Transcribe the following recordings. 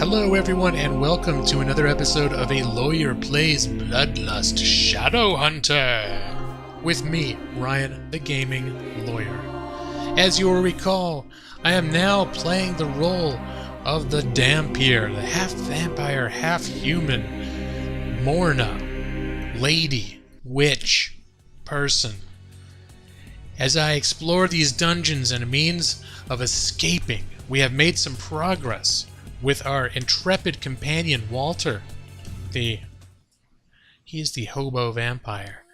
Hello everyone and welcome to another episode of A Lawyer Plays BloodLust ShadowHunter with me, Ryan, the gaming lawyer. As you will recall, I am now playing the role of the Dampier, the half-vampire, half-human, Morna, lady, witch, person. As I explore these dungeons and a means of escaping, we have made some progress with our intrepid companion, Walter. He's the hobo vampire.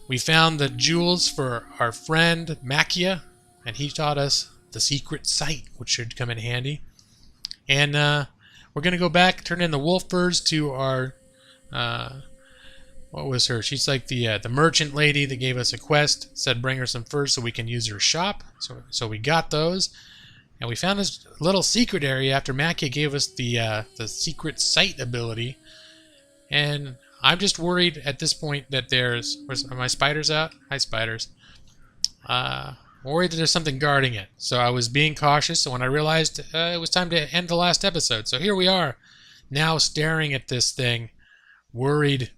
We found the jewels for our friend, MacLeod, and he taught us the secret site, which should come in handy. And we're going to go back, turn in the wolf furs to our... what was her? She's like the merchant lady that gave us a quest, said bring her some furs so we can use her shop. So we got those. And we found this little secret area after MacLeod gave us the secret sight ability. And I'm just worried at this point that there's... Are my spiders out? Hi, spiders. Worried that there's something guarding it. So I was being cautious, so when I realized it was time to end the last episode. So here we are, now staring at this thing, worried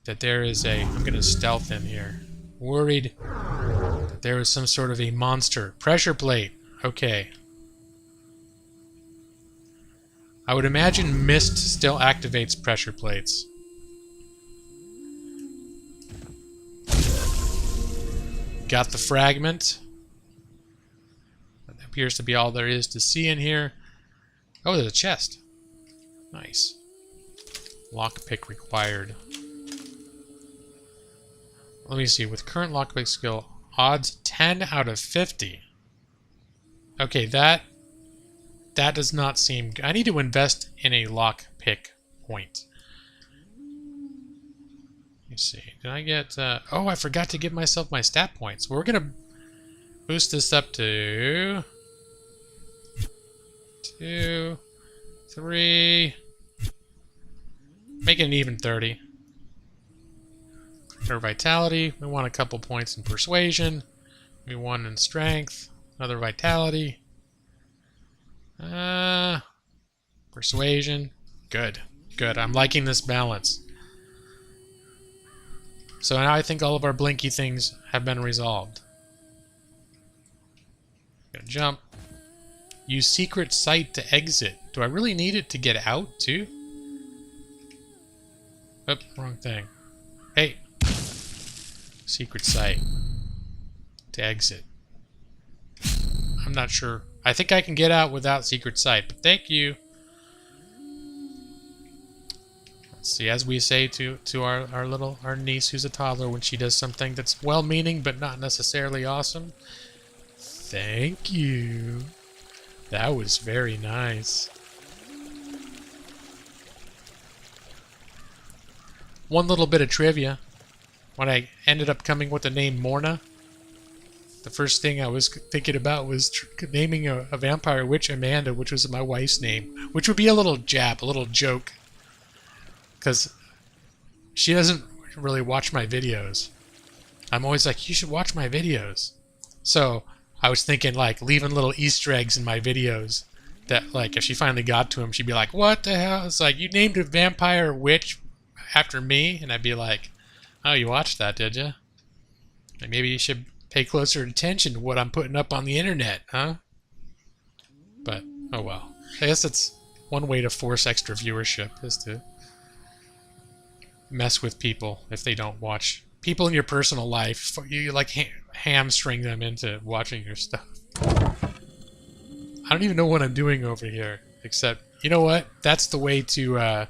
that there is a... I'm going to stealth in here. Worried that there is some sort of a monster. Pressure plate. Okay. I would imagine mist still activates pressure plates. Got the fragment. That appears to be all there is to see in here. Oh, there's a chest. Nice. Lockpick required. Let me see. With current lockpick skill, odds 10 out of 50. Okay, that does not seem... I need to invest in a lockpick point. Let me see. Did I get... oh, I forgot to give myself my stat points. We're going to boost this up to... 2, 3... Make it an even 30. For vitality, we want a couple points in persuasion. We want in strength. Another vitality. Persuasion. Good. Good. I'm liking this balance. So now I think all of our blinky things have been resolved. Gonna jump. Use secret sight to exit. Do I really need it to get out too? Oop, wrong thing. Hey. Secret sight to exit. I'm not sure. I think I can get out without secret sight, but thank you. Let's see, as we say to our niece who's a toddler when she does something that's well-meaning but not necessarily awesome. Thank you. That was very nice. One little bit of trivia. When I ended up coming with the name Morna, the first thing I was thinking about was naming a vampire witch Amanda, which was my wife's name. Which would be a little jab, a little joke. Because she doesn't really watch my videos. I'm always like, you should watch my videos. So I was thinking, like, leaving little Easter eggs in my videos. That, like, if she finally got to them, she'd be like, what the hell? It's like, you named a vampire witch after me? And I'd be like, oh, you watched that, did you? And maybe you should pay closer attention to what I'm putting up on the internet, huh? But, oh well. I guess it's one way to force extra viewership, is to mess with people if they don't watch. People in your personal life, you like hamstring them into watching your stuff. I don't even know what I'm doing over here, except, you know what? That's the way to,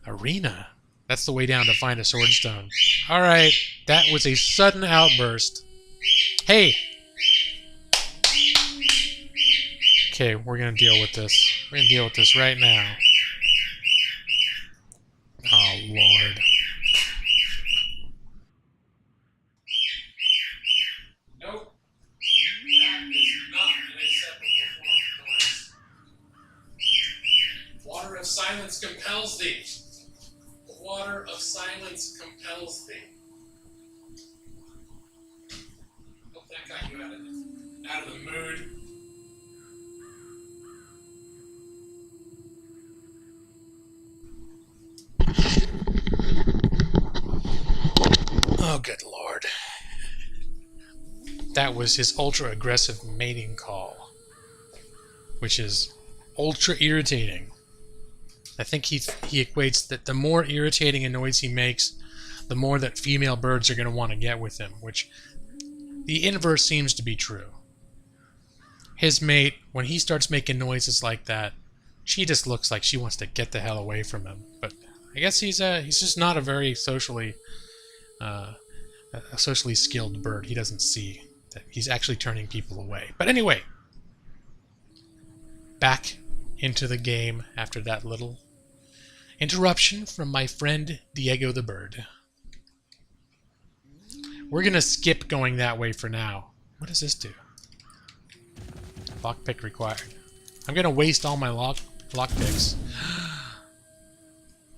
arena. That's the way down to find a swordstone. Alright, that was a sudden outburst. Hey! Okay, we're gonna deal with this. We're gonna deal with this right now. Oh, Lord. Nope. That is not an acceptable form of noise. Water of silence compels thee. Water of silence compels thee. Hope that got you out of the mood. that was his ultra-aggressive mating call, which is ultra irritating. I think he equates that the more irritating a noise he makes, the more that female birds are going to want to get with him, which the inverse seems to be true. His mate, when he starts making noises like that, she just looks like she wants to get the hell away from him. But I guess he's just not a very socially skilled bird. He doesn't see that he's actually turning people away. But anyway, back into the game after that little interruption from my friend Diego the bird. We're going to skip going that way for now. What does this do? Lockpick required. I'm going to waste all my lockpicks.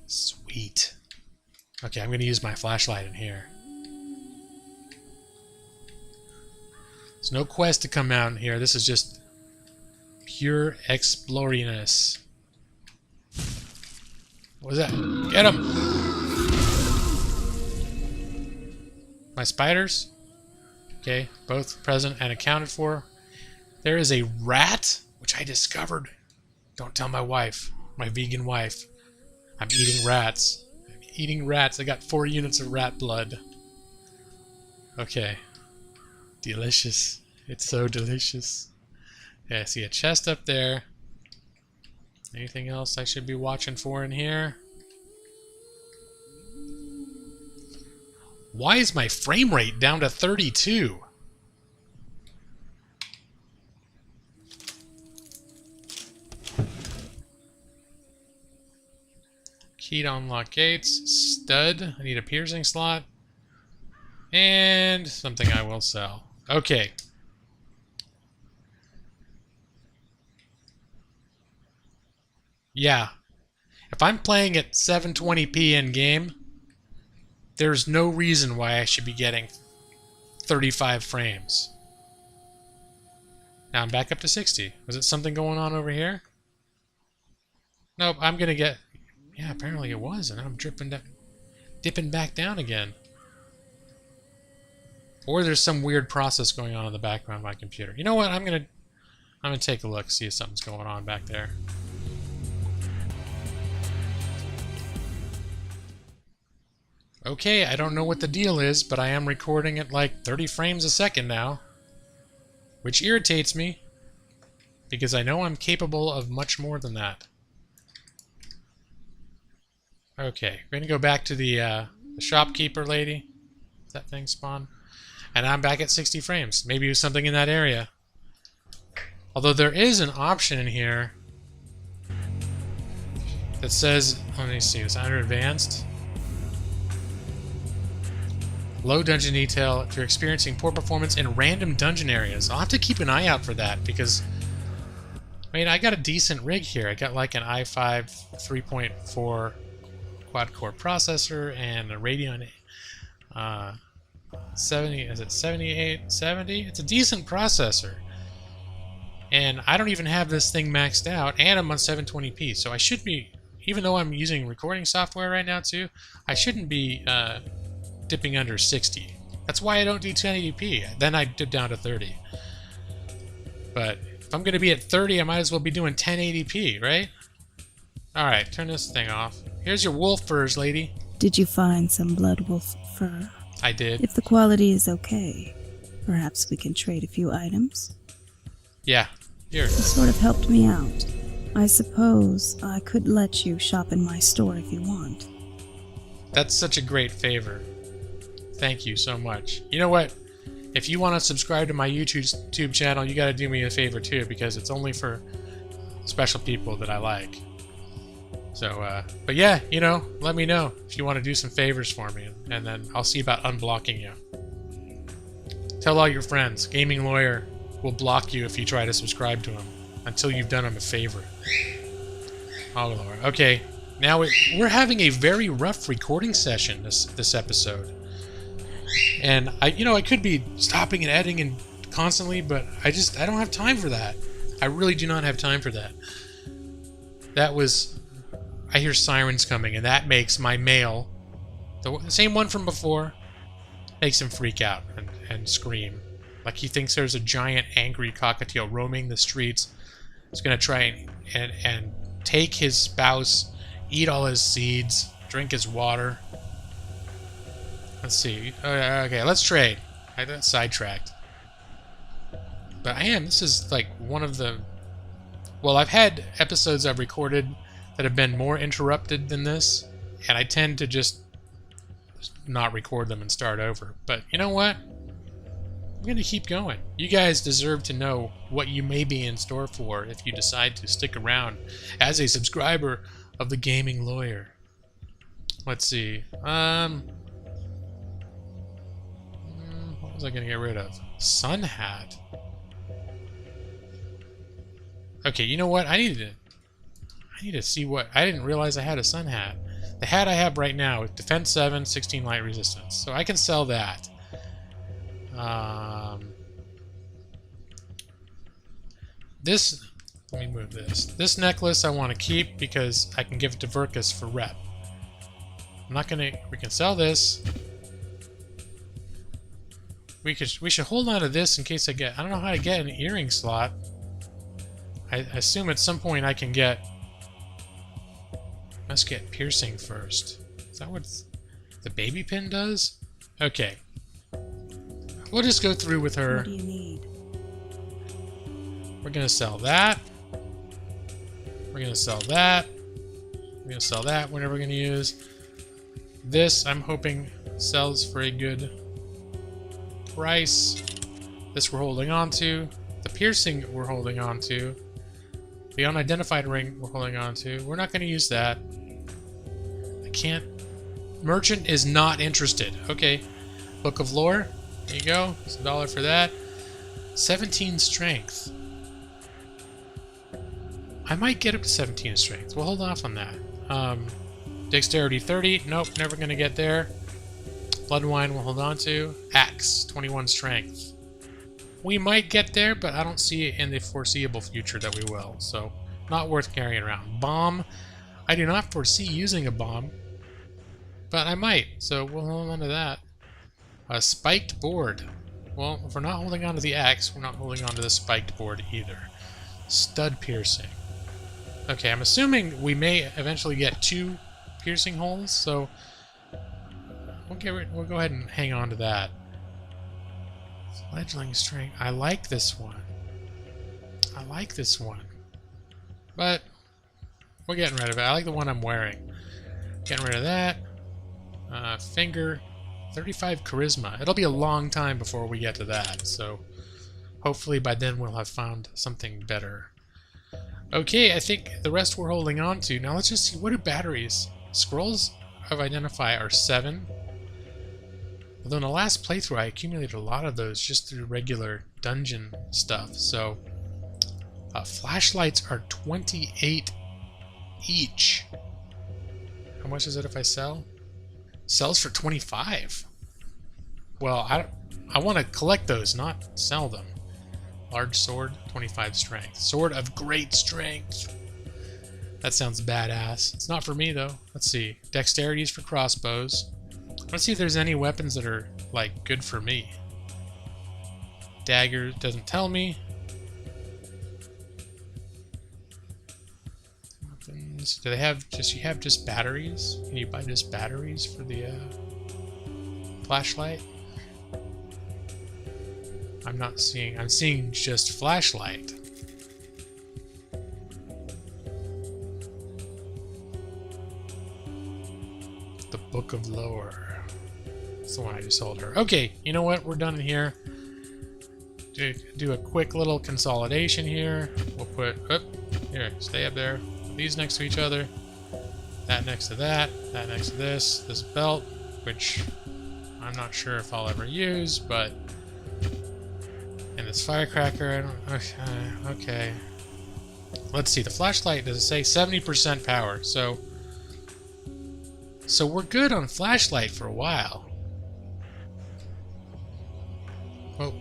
Sweet. Okay, I'm going to use my flashlight in here. There's no quest to come out in here. This is just pure exploriness. What was that? Get him! My spiders? Okay, both present and accounted for. There is a rat, which I discovered. Don't tell my wife, my vegan wife. I'm eating rats. I'm eating rats. I got 4 units of rat blood. Okay. Delicious. It's so delicious. Yeah, I see a chest up there. Anything else I should be watching for in here? Why is my frame rate down to 32? Key to unlock gates. Stud. I need a piercing slot. And something I will sell. Okay. Yeah. If I'm playing at 720p in game, there's no reason why I should be getting 35 frames. Now I'm back up to 60. Was it something going on over here? Nope, I'm gonna get... Yeah, apparently it was, and I'm dipping back down again. Or there's some weird process going on in the background of my computer. You know what? I'm gonna take a look, see if something's going on back there. Okay, I don't know what the deal is, but I am recording at like 30 frames a second now, which irritates me because I know I'm capable of much more than that. Okay, we're gonna go back to the shopkeeper lady. Does that thing spawn? And I'm back at 60 frames. Maybe it was something in that area. Although there is an option in here that says, let me see, it's under advanced. Low dungeon detail if you're experiencing poor performance in random dungeon areas. I'll have to keep an eye out for that because, I mean, I got a decent rig here. I got like an i5 3.4 quad-core processor and a Radeon 7870. It's a decent processor. And I don't even have this thing maxed out, and I'm on 720p, so I should be, even though I'm using recording software right now too, I shouldn't be dipping under 60. That's why I don't do 1080p. Then I dip down to 30. But if I'm going to be at 30, I might as well be doing 1080p, right? Alright, turn this thing off. Here's your wolf furs, lady. Did you find some blood wolf fur? I did. If the quality is okay, perhaps we can trade a few items? Yeah, here. It sort of helped me out. I suppose I could let you shop in my store if you want. That's such a great favor. Thank you so much. You know what? If you want to subscribe to my YouTube channel, you got to do me a favor too, because it's only for special people that I like. So, but yeah, you know, let me know if you want to do some favors for me, and then I'll see about unblocking you. Tell all your friends. Gaming Lawyer will block you if you try to subscribe to him until you've done him a favor. Oh Lord. Okay, now we're having a very rough recording session this episode, and I could be stopping and editing and constantly, but I don't have time for that. I really do not have time for that. I hear sirens coming, and that makes my male, the same one from before, makes him freak out and scream. Like he thinks there's a giant angry cockatiel roaming the streets. He's gonna try and take his spouse, eat all his seeds, drink his water. Let's see. Okay, let's trade. I got sidetracked. But this is like one of the... Well, I've had episodes I've recorded that have been more interrupted than this, and I tend to just not record them and start over. But you know what? I'm going to keep going. You guys deserve to know what you may be in store for if you decide to stick around as a subscriber of the Gaming Lawyer. Let's see. What was I going to get rid of? Sun hat. Okay, you know what? I need to see what... I didn't realize I had a sun hat. The hat I have right now is Defense 7, 16 light resistance. So I can sell that. This... Let me move this. This necklace I want to keep because I can give it to Verkus for rep. I'm not gonna... We can sell this. We should hold on to this in case I get... I don't know how to get an earring slot. I assume at some point I can get... Must get piercing first. Is that what the baby pin does? Okay. We'll just go through with her. What do you need? We're gonna sell that. We're gonna sell that. We're gonna sell that. Whatever we're gonna use. This, I'm hoping, sells for a good price. This we're holding on to. The piercing we're holding on to. The unidentified ring we're holding on to. We're not going to use that. I can't... Merchant is not interested. Okay. Book of Lore. There you go. It's $1 for that. 17 strength. I might get up to 17 strength. We'll hold off on that. Dexterity 30. Nope, never going to get there. Blood wine we'll hold on to. Axe. 21 strength. We might get there, but I don't see it in the foreseeable future that we will. So, not worth carrying around. Bomb. I do not foresee using a bomb, but I might. So, we'll hold on to that. A spiked board. Well, if we're not holding on to the axe, we're not holding on to the spiked board either. Stud piercing. Okay, I'm assuming we may eventually get 2 piercing holes, so we'll go ahead and hang on to that. Fledgling string. I like this one. I like this one. But we're getting rid of it. I like the one I'm wearing. Getting rid of that. Finger. 35 charisma. It'll be a long time before we get to that. So hopefully by then we'll have found something better. Okay, I think the rest we're holding on to. Now let's just see. What are batteries? Scrolls of Identify are 7. Although in the last playthrough I accumulated a lot of those just through regular dungeon stuff. So flashlights are 28 each. How much is it if I sell? Sells for 25. Well, I want to collect those, not sell them. Large sword, 25 strength. Sword of great strength. That sounds badass. It's not for me though. Let's see. Dexterities for crossbows. Let's see if there's any weapons that are, like, good for me. Dagger doesn't tell me. Weapons. Do they have just... You have just batteries? Can you buy just batteries for the, flashlight? I'm not seeing... I'm seeing just flashlight. The Book of Lore. That's the one I just sold her. Okay, you know what? We're done in here. Do a quick little consolidation here. We'll put... here, stay up there. Put these next to each other. That next to that. That next to this. This belt, which I'm not sure if I'll ever use, but... And this firecracker, I don't... okay. Let's see. The flashlight, does it say 70% power? So we're good on flashlight for a while. Oh.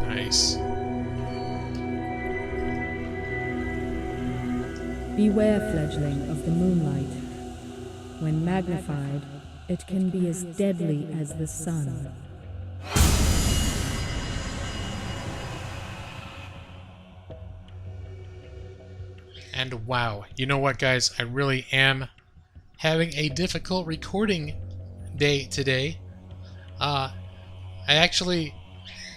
Nice. Beware, fledgling, of the moonlight. When magnified, it can be as deadly as the sun. And wow, you know what, guys? I really am having a difficult recording day today. I actually,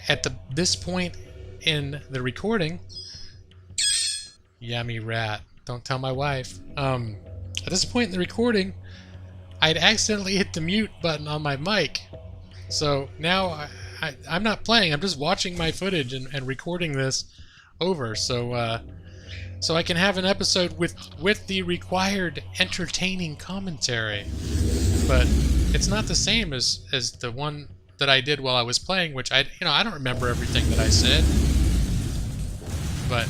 at this point in the recording, yummy rat, don't tell my wife. At this point in the recording, I'd accidentally hit the mute button on my mic. So now I'm not playing, I'm just watching my footage and recording this over. So I can have an episode with the required entertaining commentary. But it's not the same as the one that I did while I was playing, which I don't remember everything that I said. But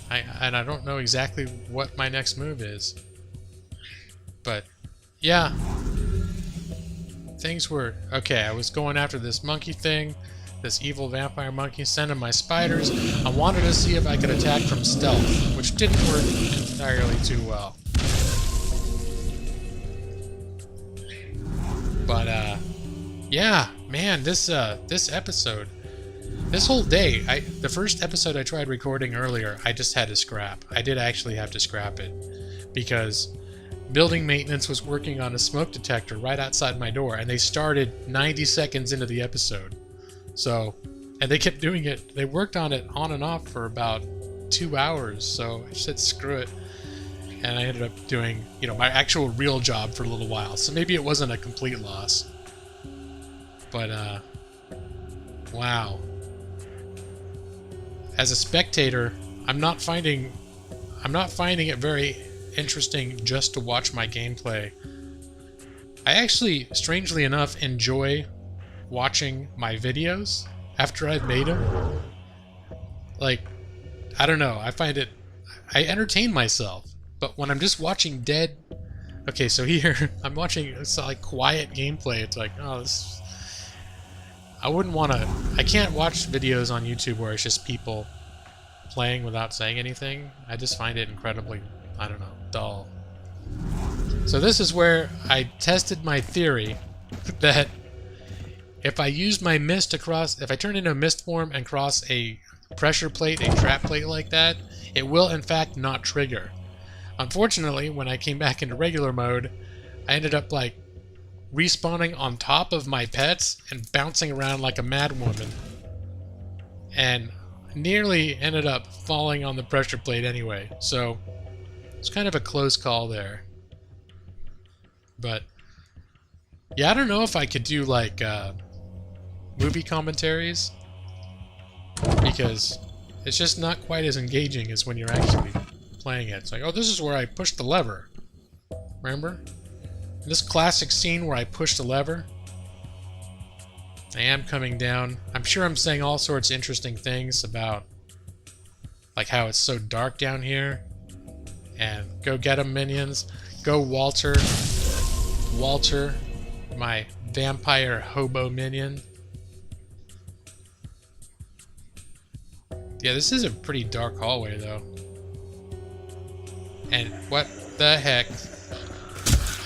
I don't know exactly what my next move is. But yeah, things were okay. I was going after this monkey thing, this evil vampire monkey, sending my spiders. I wanted to see if I could attack from stealth, which didn't work entirely too well. But yeah, man, this episode, this whole day, the first episode I tried recording earlier, I just had to scrap. I did actually have to scrap it because building maintenance was working on a smoke detector right outside my door, and they started 90 seconds into the episode. So, and they kept doing it. They worked on it on and off for about 2 hours. So I said, screw it. And I ended up doing, my actual real job for a little while. So maybe it wasn't a complete loss. But, wow. As a spectator, I'm not finding it very interesting just to watch my gameplay. I actually, strangely enough, enjoy watching my videos after I've made them. Like, I don't know, I entertain myself. But when I'm just watching dead... Okay, so here, I'm watching, it's like quiet gameplay. It's like, oh, this... I wouldn't want to... I can't watch videos on YouTube where it's just people playing without saying anything. I just find it incredibly, I don't know, dull. So this is where I tested my theory that if I use my mist across... If I turn into a mist form and cross a pressure plate, a trap plate like that, it will in fact not trigger. Unfortunately, when I came back into regular mode, I ended up like respawning on top of my pets and bouncing around like a mad woman, and nearly ended up falling on the pressure plate anyway. So it's kind of a close call there. But yeah, I don't know if I could do like movie commentaries, because it's just not quite as engaging as when you're actually playing it. It's like, oh, this is where I pushed the lever. Remember? This classic scene where I push the lever. I am coming down. I'm sure I'm saying all sorts of interesting things about like how it's so dark down here. And go get 'em, minions. Go Walter. Walter, my vampire hobo minion. Yeah, this is a pretty dark hallway though. And what the heck?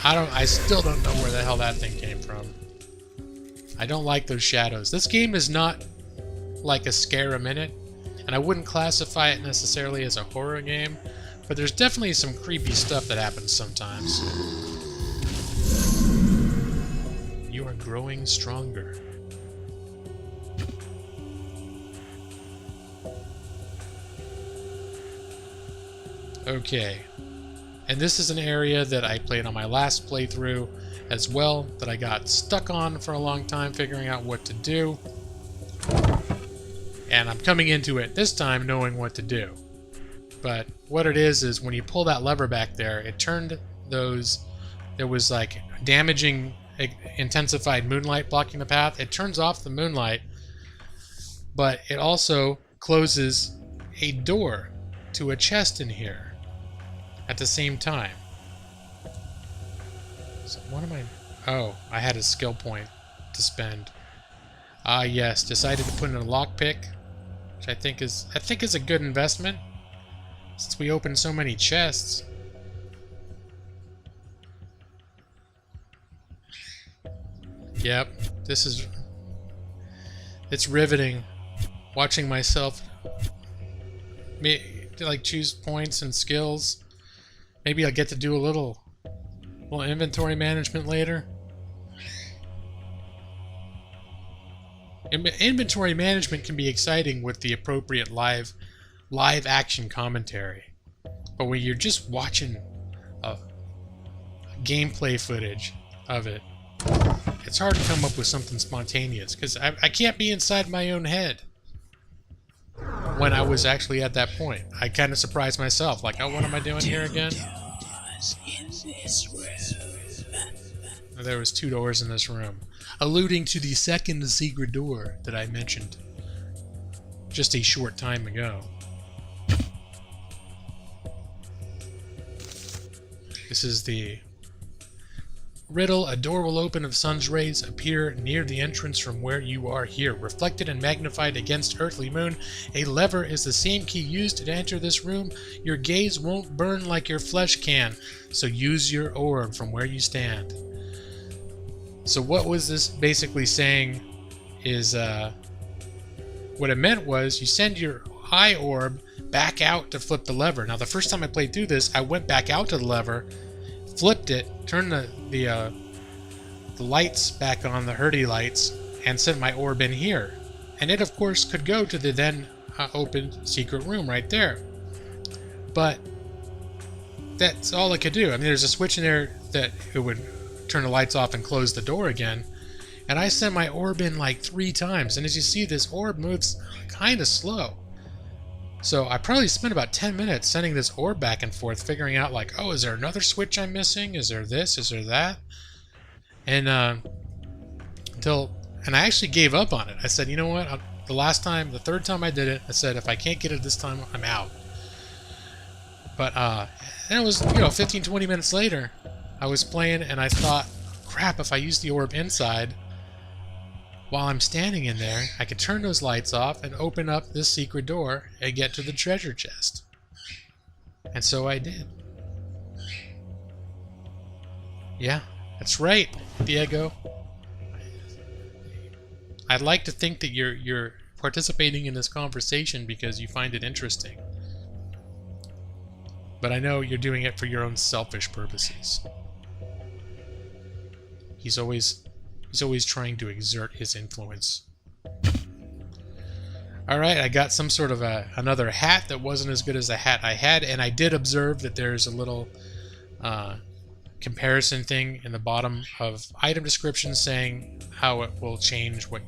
I still don't know where the hell that thing came from. I don't like those shadows. This game is not like a scare a minute, and I wouldn't classify it necessarily as a horror game, but there's definitely some creepy stuff that happens sometimes. You are growing stronger. Okay. And this is an area that I played on my last playthrough as well, that I got stuck on for a long time figuring out what to do. And I'm coming into it this time knowing what to do. But what it is when you pull that lever back there, it turned those... There was like damaging, intensified moonlight blocking the path. It turns off the moonlight, but it also closes a door to a chest in here at the same time. So what am I... Oh, I had a skill point to spend. Ah, yes, decided to put in a lockpick, which I think is a good investment, since we opened so many chests. Yep, this is... It's riveting. Watching myself... like, choose points and skills. Maybe I'll get to do a little inventory management later. Inventory management can be exciting with the appropriate live action commentary. But when you're just watching gameplay footage of it, it's hard to come up with something spontaneous, because I can't be inside my own head. When I was actually at that point, I kind of surprised myself, like, oh, what am I doing here again? There was 2 doors in this room, alluding to the second secret door that I mentioned just a short time ago. This is the riddle. A door will open if sun's rays appear near the entrance from where you are here. Reflected and magnified against earthly moon, a lever is the same key used to enter this room. Your gaze won't burn like your flesh can, so use your orb from where you stand. So what was this basically saying is, what it meant was you send your eye orb back out to flip the lever. Now the first time I played through this, I went back out to the lever, flipped it, turned the lights back on, the hurdy lights, and sent my orb in here. And it, of course, could go to the then open secret room right there. But that's all it could do. I mean, there's a switch in there that it would turn the lights off and close the door again. And I sent my orb in like 3 times. And as you see, this orb moves kind of slow. So I probably spent about 10 minutes sending this orb back and forth, figuring out like, oh, is there another switch I'm missing? Is there this? Is there that? And and I actually gave up on it. I said, you know what? The 3rd time I did it, I said, if I can't get it this time, I'm out. But then it was, 15, 20 minutes later, I was playing and I thought, crap, if I use the orb inside, while I'm standing in there, I could turn those lights off and open up this secret door and get to the treasure chest. And so I did. Yeah, that's right, Diego. I'd like to think that you're participating in this conversation because you find it interesting. But I know you're doing it for your own selfish purposes. He's always trying to exert his influence. Alright, I got some sort of another hat that wasn't as good as the hat I had, and I did observe that there's a little comparison thing in the bottom of item descriptions saying how it will change, what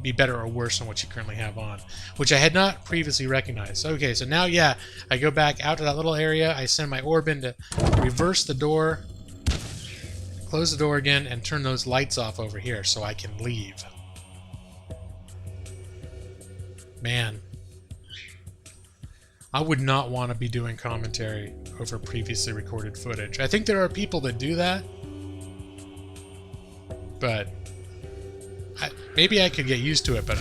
be better or worse than what you currently have on, which I had not previously recognized. Okay, so now, yeah, I go back out to that little area, I send my orb in to reverse the door, close the door again, and turn those lights off over here so I can leave. Man, I would not want to be doing commentary over previously recorded footage. I think there are people that do that, but maybe I could get used to it, but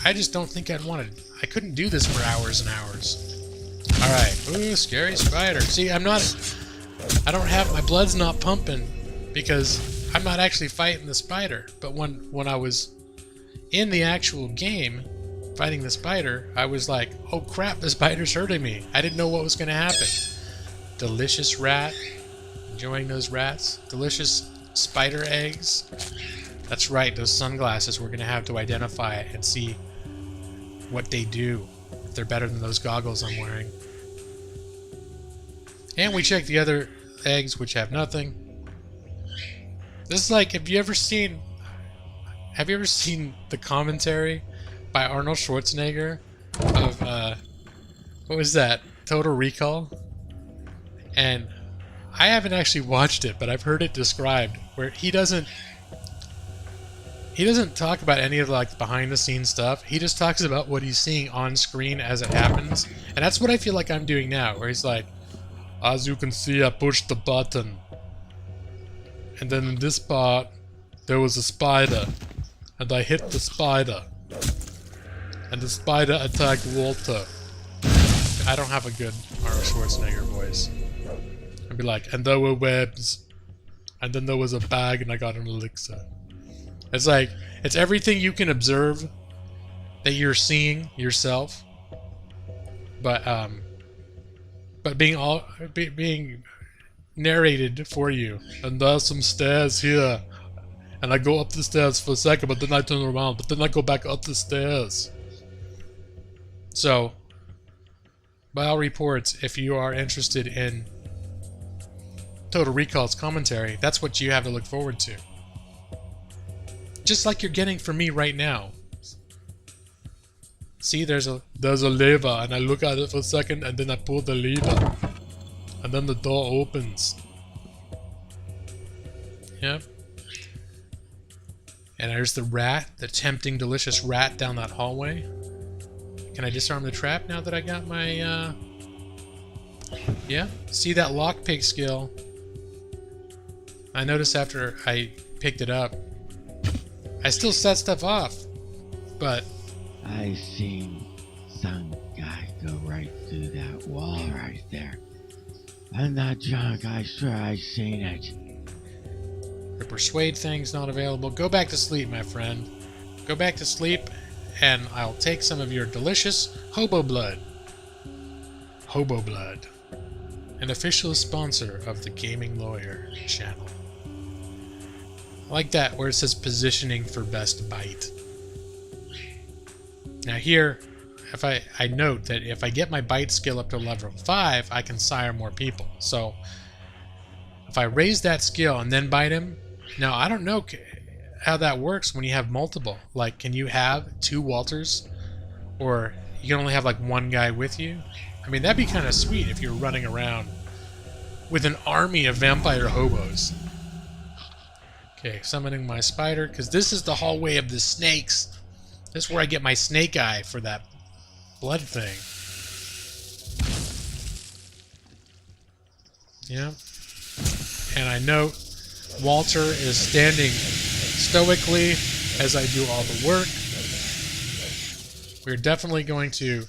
I just don't think I'd want to. I couldn't do this for hours and hours. Alright, ooh, scary spider. See, I don't have, my blood's not pumping, because I'm not actually fighting the spider. But when I was in the actual game fighting the spider, I was like, oh crap, the spider's hurting me. I didn't know what was going to happen. Delicious rat. Enjoying those rats. Delicious spider eggs. That's right, those sunglasses we're going to have to identify and see what they do. If they're better than those goggles I'm wearing. And we check the other eggs, which have nothing. This is like, have you ever seen the commentary by Arnold Schwarzenegger of what was that? Total Recall? And I haven't actually watched it, but I've heard it described where he doesn't talk about any of like behind the scenes stuff. He just talks about what he's seeing on screen as it happens. And that's what I feel like I'm doing now, where he's like, as you can see, I pushed the button. And then in this part, there was a spider. And I hit the spider. And the spider attacked Walter. I don't have a good Arnold Schwarzenegger voice. I'd be like, and there were webs. And then there was a bag and I got an elixir. It's like, it's everything you can observe that you're seeing yourself, but being narrated for you. And there's some stairs here, and I go up the stairs for a second, but then I turn around, but then I go back up the stairs. So, by all reports, if you are interested in Total Recall's commentary, that's what you have to look forward to. Just like you're getting from me right now. See, there's a lever, and I look at it for a second, and then I pull the lever, and then the door opens. Yep. And there's the rat, the tempting, delicious rat down that hallway. Can I disarm the trap now that I got my, yeah? See that lockpick skill? I noticed after I picked it up, I still set stuff off, but... I seen some guy go right through that wall right there. I'm not drunk, I swear I seen it. The persuade thing's not available. Go back to sleep, my friend. Go back to sleep, and I'll take some of your delicious hobo blood. Hobo Blood, an official sponsor of the Gaming Lawyer channel. I like that where it says positioning for best bite. Now here, if I note that if I get my bite skill up to level 5, I can sire more people. So if I raise that skill and then bite him, now I don't know how that works when you have multiple. Like, can you have 2 Walters, or you can only have like 1 guy with you? I mean, that'd be kind of sweet if you're running around with an army of vampire hobos. Okay, summoning my spider, because this is the hallway of the snakes. This is where I get my snake eye for that blood thing. Yeah. And I note Walter is standing stoically as I do all the work. We're definitely going to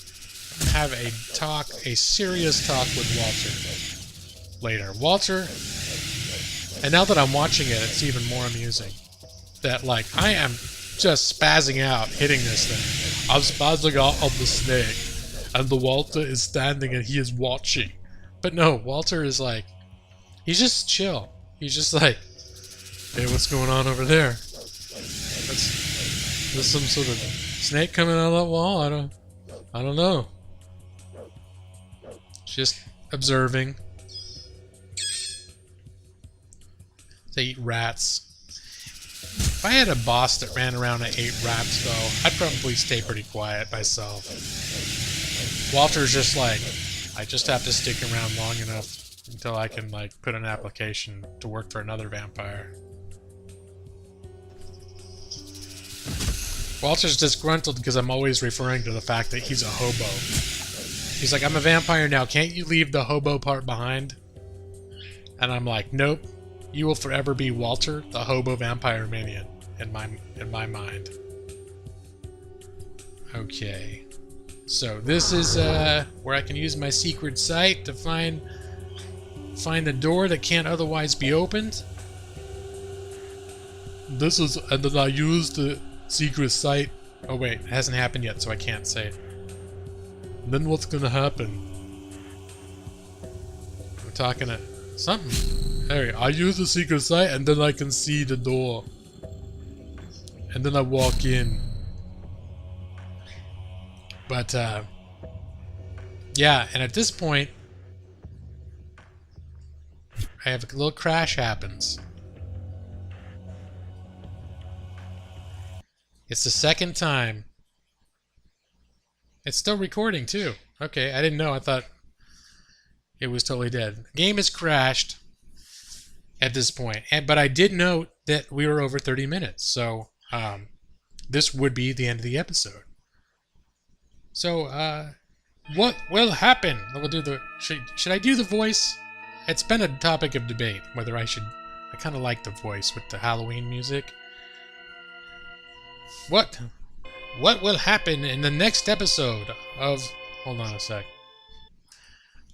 have a talk, a serious talk with Walter later. Walter, and now that I'm watching it, it's even more amusing. That, like, I am just spazzing out, hitting this thing. I'm spazzing out on the snake, and the Walter is standing and he is watching. But no, Walter is like, he's just chill. He's just like, hey, what's going on over there? There's some sort of snake coming out of that wall? I don't know. Just observing. They eat rats. If I had a boss that ran around and ate rats, though, I'd probably stay pretty quiet myself. Walter's just like, I just have to stick around long enough until I can, like, put an application to work for another vampire. Walter's disgruntled because I'm always referring to the fact that he's a hobo. He's like, I'm a vampire now, can't you leave the hobo part behind? And I'm like, nope. You will forever be Walter, the hobo vampire minion, in my mind. Okay. So this is where I can use my secret sight to find the door that can't otherwise be opened. This is, and then I use the secret sight. Oh wait, it hasn't happened yet, so I can't say it. And then what's gonna happen? We're talking to something. Hey, I use the secret sight and then I can see the door. And then I walk in. But, yeah, and at this point, I have a little crash happens. It's the second time. It's still recording, too. Okay, I didn't know. I thought it was totally dead. The game has crashed at this point. But I did note that we were over 30 minutes. So, this would be the end of the episode. So, what will happen? We'll do the... Should I do the voice? It's been a topic of debate whether I should... I kind of like the voice with the Halloween music. What will happen in the next episode of... Hold on a sec.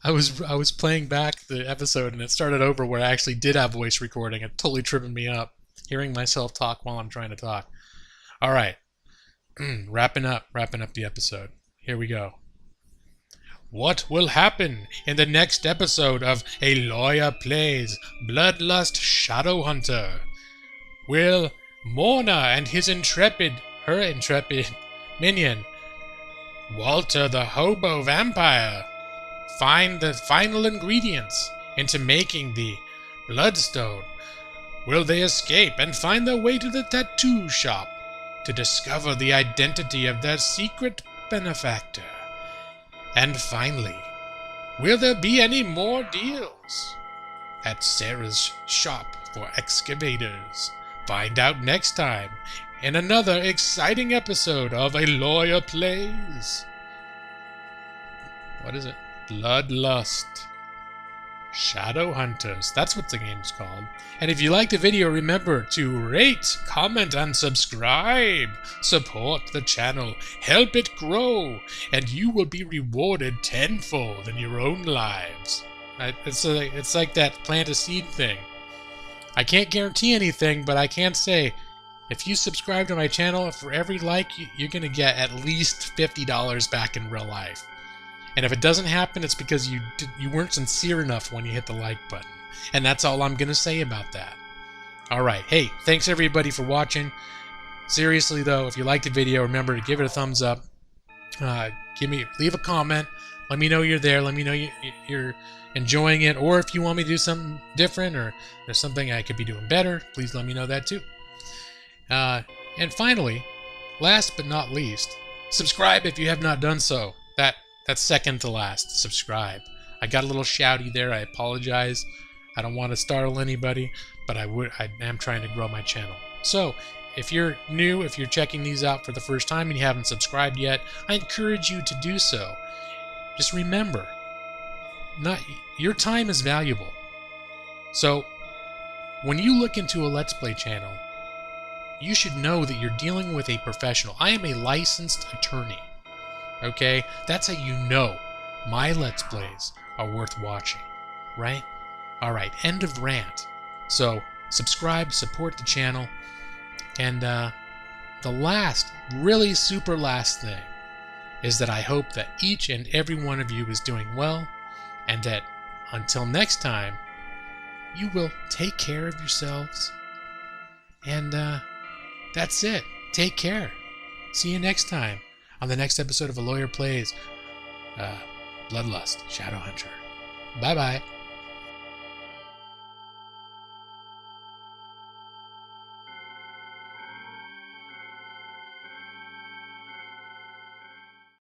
I was playing back the episode and it started over where I actually did have voice recording. It totally tripping me up. hearing myself talk while I'm trying to talk. All right. Wrapping up the episode. Here we go. What will happen in the next episode of A Lawyer Plays BloodLust ShadowHunter? Will Morna and her intrepid minion, Walter the Hobo Vampire, find the final ingredients into making the Bloodstone? Will they escape and find their way to the tattoo shop to discover the identity of their secret benefactor? And finally, will there be any more deals at Sarah's shop for excavators? Find out next time in another exciting episode of A Lawyer Plays. What is it? BloodLust ShadowHunters. That's what the game's called. And if you liked the video, remember to rate, comment, and subscribe. Support the channel. Help it grow. And you will be rewarded tenfold in your own lives. It's like that plant a seed thing. I can't guarantee anything, but I can say, if you subscribe to my channel, for every like, you're going to get at least $50 back in real life. And if it doesn't happen, it's because you weren't sincere enough when you hit the like button. And that's all I'm going to say about that. Alright, hey, thanks everybody for watching. Seriously though, if you liked the video, remember to give it a thumbs up. Leave a comment. Let me know you're there. Let me know you're enjoying it. Or if you want me to do something different, or there's something I could be doing better, please let me know that too. And finally, last but not least, subscribe if you have not done so. That's second to last. Subscribe. I got a little shouty there. I apologize. I don't want to startle anybody, but I am trying to grow my channel. So, if you're new, if you're checking these out for the first time and you haven't subscribed yet, I encourage you to do so. Just remember, your time is valuable. So, when you look into a Let's Play channel, you should know that you're dealing with a professional. I am a licensed attorney. Okay? That's how you know my Let's Plays are worth watching. Right? Alright, end of rant. So, subscribe, support the channel, and the last, really super last thing is that I hope that each and every one of you is doing well, and that until next time, you will take care of yourselves, and that's it. Take care. See you next time on the next episode of A Lawyer Plays BloodLust ShadowHunter. Bye-bye.